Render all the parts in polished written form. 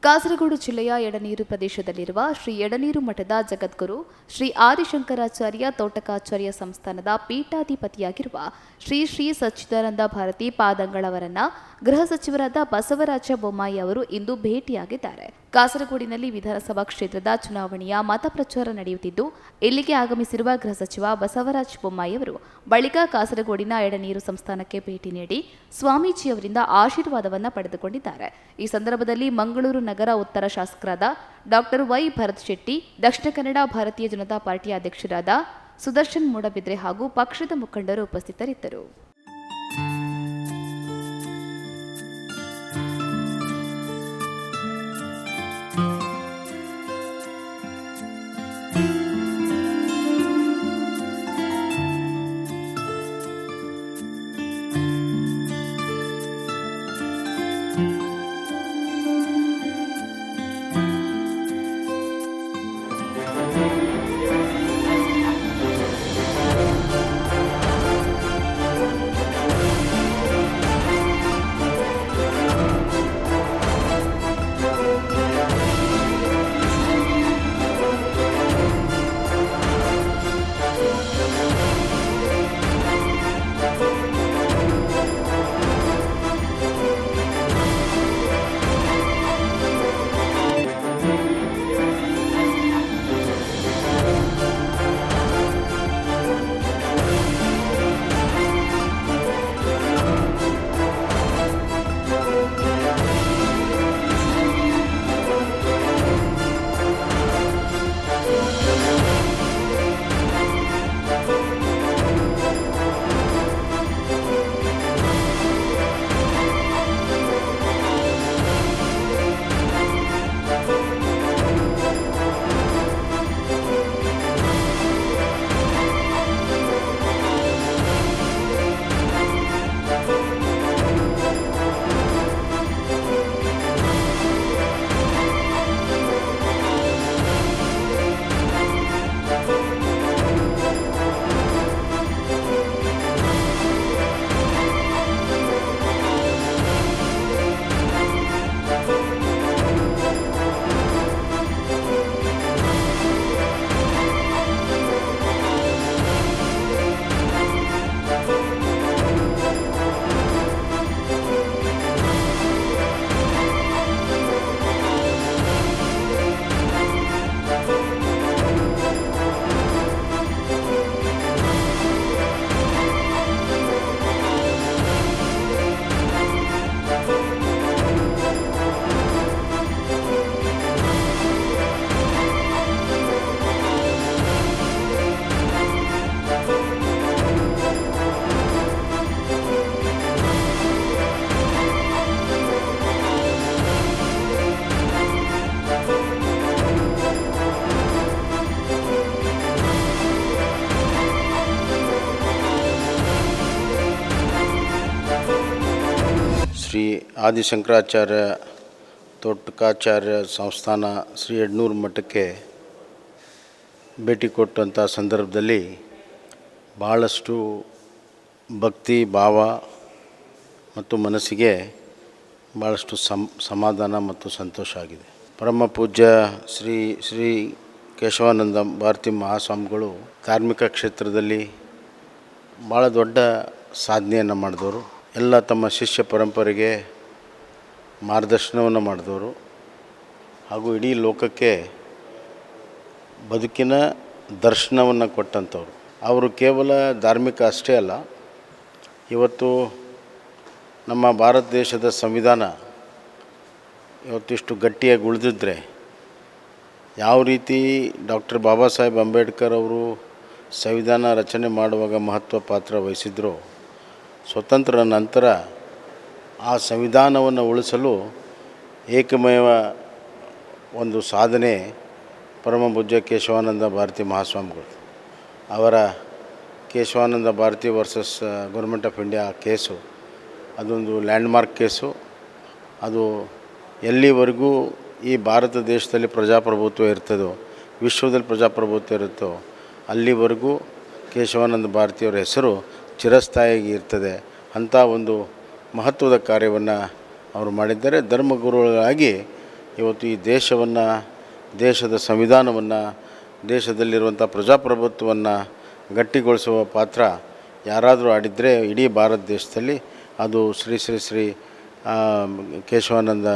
ಕಾಸರಗೋಡು ಜಿಲ್ಲೆಯ ಎಡನೀರು ಪ್ರದೇಶದಲ್ಲಿರುವ ಶ್ರೀ ಎಡನೀರು ಮಠದ ಜಗದ್ಗುರು ಶ್ರೀ ಆದಿಶಂಕರಾಚಾರ್ಯ ತೋಟಕಾಚಾರ್ಯ ಸಂಸ್ಥಾನದ ಪೀಠಾಧಿಪತಿಯಾಗಿರುವ ಶ್ರೀ ಶ್ರೀ ಸಚ್ಚಿದಾನಂದ ಭಾರತಿ ಪಾದಂಗಳವರನ್ನ ಗೃಹ ಸಚಿವರಾದ ಬಸವರಾಜ ಬೊಮ್ಮಾಯಿ ಅವರು ಇಂದು ಭೇಟಿಯಾಗಿದ್ದಾರೆ. ಕಾಸರಗೋಡಿನಲ್ಲಿ ವಿಧಾನಸಭಾ ಕ್ಷೇತ್ರದ ಚುನಾವಣೆಯ ಮತ ಪ್ರಚಾರ ನಡೆಯುತ್ತಿದ್ದು, ಇಲ್ಲಿಗೆ ಆಗಮಿಸಿರುವ ಗೃಹ ಸಚಿವ ಬಸವರಾಜ ಬೊಮ್ಮಾಯಿ ಅವರು ಬಳಿಕ ಕಾಸರಗೋಡಿನ ಎಡನೀರು ಸಂಸ್ಥಾನಕ್ಕೆ ಭೇಟಿ ನೀಡಿ ಸ್ವಾಮೀಜಿಯವರಿಂದ ಆಶೀರ್ವಾದವನ್ನು ಪಡೆದುಕೊಂಡಿದ್ದಾರೆ. ಈ ಸಂದರ್ಭದಲ್ಲಿ ಮಂಗಳೂರು ನಗರ ಉತ್ತರ ಶಾಸಕರಾದ ಡಾಕ್ಟರ್ ವೈ ಭರತ್ ಶೆಟ್ಟಿ, ದಕ್ಷಿಣ ಕನ್ನಡ ಭಾರತೀಯ ಜನತಾ ಪಾರ್ಟಿಯ ಅಧ್ಯಕ್ಷರಾದ ಸುದರ್ಶನ್ ಮೂಡಬಿದ್ರೆ ಹಾಗೂ ಪಕ್ಷದ ಮುಖಂಡರು ಉಪಸ್ಥಿತರಿದ್ದರು. ಶ್ರೀ ಆದಿಶಂಕರಾಚಾರ್ಯ ತೋಟಕಾಚಾರ್ಯ ಸಂಸ್ಥಾನ ಶ್ರೀ ಎಡನೂರು ಮಠಕ್ಕೆ ಭೇಟಿ ಕೊಟ್ಟಂಥ ಸಂದರ್ಭದಲ್ಲಿ ಭಾಳಷ್ಟು ಭಕ್ತಿ ಭಾವ ಮತ್ತು ಮನಸ್ಸಿಗೆ ಭಾಳಷ್ಟು ಸಮಾಧಾನ ಮತ್ತು ಸಂತೋಷ ಆಗಿದೆ. ಪರಮ ಪೂಜ್ಯ ಶ್ರೀ ಶ್ರೀ ಕೇಶವಾನಂದ ಭಾರತಿ ಮಹಾಸ್ವಾಮಿಗಳು ಧಾರ್ಮಿಕ ಕ್ಷೇತ್ರದಲ್ಲಿ ಭಾಳ ದೊಡ್ಡ ಸಾಧನೆಯನ್ನು ಮಾಡಿದವರು. ಎಲ್ಲ ತಮ್ಮ ಶಿಷ್ಯ ಪರಂಪರೆಗೆ ಮಾರ್ಗದರ್ಶನವನ್ನು ಮಾಡಿದವರು ಹಾಗೂ ಇಡೀ ಲೋಕಕ್ಕೆ ಬದುಕಿನ ದರ್ಶನವನ್ನು ಕೊಟ್ಟಂಥವ್ರು. ಅವರು ಕೇವಲ ಧಾರ್ಮಿಕ ಅಷ್ಟೇ ಅಲ್ಲ, ಇವತ್ತು ನಮ್ಮ ಭಾರತ ದೇಶದ ಸಂವಿಧಾನ ಇವತ್ತಿಷ್ಟು ಗಟ್ಟಿಯಾಗಿ ಉಳಿದಿದ್ದರೆ ಯಾವ ರೀತಿ ಡಾಕ್ಟರ್ ಬಾಬಾ ಸಾಹೇಬ್ ಅಂಬೇಡ್ಕರ್ ಅವರು ಸಂವಿಧಾನ ರಚನೆ ಮಾಡುವಾಗ ಮಹತ್ವ ಪಾತ್ರ ವಹಿಸಿದ್ರು, ಸ್ವತಂತ್ರ ನಂತರ ಆ ಸಂವಿಧಾನವನ್ನು ಉಳಿಸಲು ಏಕಮೇವ ಒಂದು ಸಾಧನೆ ಪರಮ ಪೂಜ್ಯ ಕೇಶವಾನಂದ ಭಾರತಿ ಮಹಾಸ್ವಾಮಿಗಳು. ಅವರ Kesavananda Bharati versus government of India case ಅದೊಂದು ಲ್ಯಾಂಡ್ಮಾರ್ಕ್ ಕೇಸು. ಅದು ಎಲ್ಲಿವರೆಗೂ ಈ ಭಾರತ ದೇಶದಲ್ಲಿ ಪ್ರಜಾಪ್ರಭುತ್ವ ಇರ್ತದೋ, ವಿಶ್ವದಲ್ಲಿ ಪ್ರಜಾಪ್ರಭುತ್ವ ಇರುತ್ತೋ ಅಲ್ಲಿವರೆಗೂ ಕೇಶವಾನಂದ ಭಾರತಿಯವರ ಹೆಸರು ಚಿರಸ್ಥಾಯಿಯಾಗಿ ಇರ್ತದೆ. ಅಂಥ ಒಂದು ಮಹತ್ವದ ಕಾರ್ಯವನ್ನು ಅವರು ಮಾಡಿದ್ದಾರೆ. ಧರ್ಮಗುರುಗಳಾಗಿ ಇವತ್ತು ಈ ದೇಶವನ್ನು, ದೇಶದ ಸಂವಿಧಾನವನ್ನು, ದೇಶದಲ್ಲಿರುವಂಥ ಪ್ರಜಾಪ್ರಭುತ್ವವನ್ನು ಗಟ್ಟಿಗೊಳಿಸುವ ಪಾತ್ರ ಯಾರಾದರೂ ಆಡಿದರೆ ಇಡೀ ಭಾರತ ದೇಶದಲ್ಲಿ ಅದು ಶ್ರೀ ಶ್ರೀ ಶ್ರೀ ಕೇಶವಾನಂದ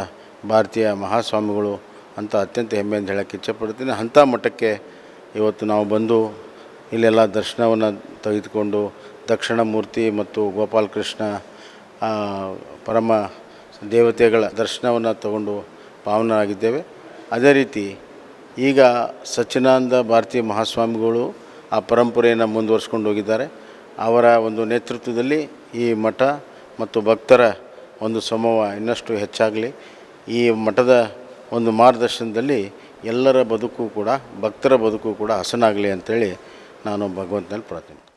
ಭಾರತೀಯ ಮಹಾಸ್ವಾಮಿಗಳು ಅಂತ ಅತ್ಯಂತ ಹೆಮ್ಮೆಯಿಂದ ಹೇಳೋಕ್ಕೆ ಇಚ್ಛೆಪಡ್ತೀನಿ. ಅಂಥ ಮಟ್ಟಕ್ಕೆ ಇವತ್ತು ನಾವು ಬಂದು ಇಲ್ಲೆಲ್ಲ ದರ್ಶನವನ್ನು ತೆಗೆದುಕೊಂಡು ದಕ್ಷಿಣಾಮೂರ್ತಿ ಮತ್ತು ಗೋಪಾಲಕೃಷ್ಣ ಪರಮ ದೇವತೆಗಳ ದರ್ಶನವನ್ನು ತಗೊಂಡು ಪಾವನರಾಗಿದ್ದೇವೆ. ಅದೇ ರೀತಿ ಈಗ ಸಚ್ಚಿದಾನಂದ ಭಾರತೀಯ ಮಹಾಸ್ವಾಮಿಗಳು ಆ ಪರಂಪರೆಯನ್ನು ಮುಂದುವರಿಸ್ಕೊಂಡು ಹೋಗಿದ್ದಾರೆ. ಅವರ ಒಂದು ನೇತೃತ್ವದಲ್ಲಿ ಈ ಮಠ ಮತ್ತು ಭಕ್ತರ ಒಂದು ಸಮೂಹ ಇನ್ನಷ್ಟು ಹೆಚ್ಚಾಗಲಿ. ಈ ಮಠದ ಒಂದು ಮಾರ್ಗದರ್ಶನದಲ್ಲಿ ಎಲ್ಲರ ಬದುಕು ಕೂಡ, ಭಕ್ತರ ಬದುಕು ಕೂಡ ಹಸನಾಗಲಿ ಅಂಥೇಳಿ ನಾನು ಭಗವಂತನಲ್ಲಿ ಪ್ರಾರ್ಥನೆ